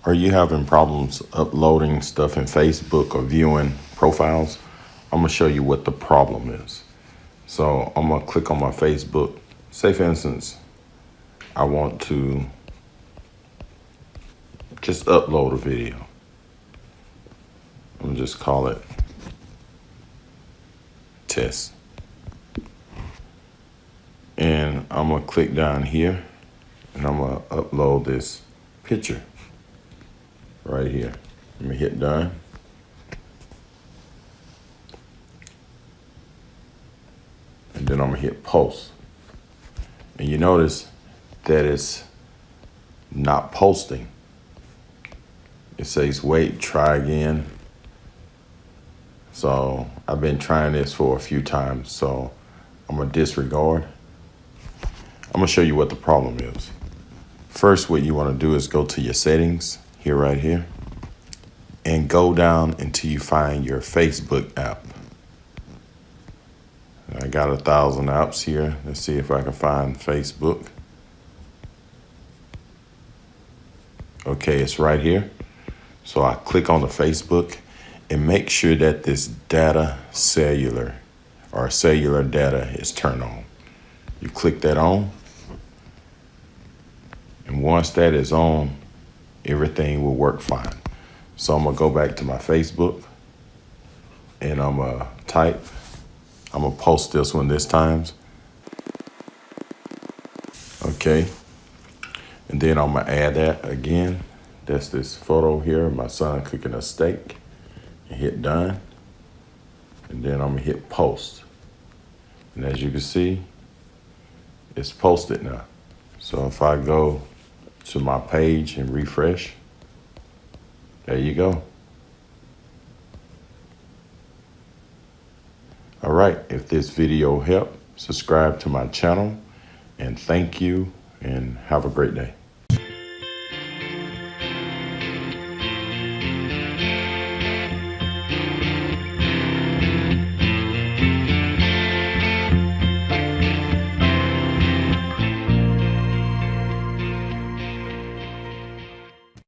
Are you having problems uploading stuff in Facebook or viewing profiles? I'm gonna show you what the problem is. So I'm gonna click on my Facebook. Say for instance, I want to just upload a video. I'm gonna just call it test. And I'm gonna click down here and I'm gonna upload this picture right here. Let me hit done. And then I'm gonna hit post. And you notice that it's not posting. It says wait, try again. So I've been trying this for a few times, so I'm gonna disregard. I'm gonna show you what the problem is. First, what you wanna do is go to your settings, here, right here, and go down until you find your Facebook app. I got 1,000 apps here. Let's see if I can find Facebook. Okay, it's right here. So I click on the Facebook and make sure that this data cellular or cellular data is turned on. You click that on. And once that is on, everything will work fine. So I'm gonna go back to my Facebook and I'm gonna type. I'm gonna post this one this time. Okay. And then I'm gonna add that again. That's this photo here, my son cooking a steak. And hit done. And then I'm gonna hit post. And as you can see, it's posted now. So if I go to my page and refresh, there you go. All right, if this video helped, subscribe to my channel, and thank you, and have a great day.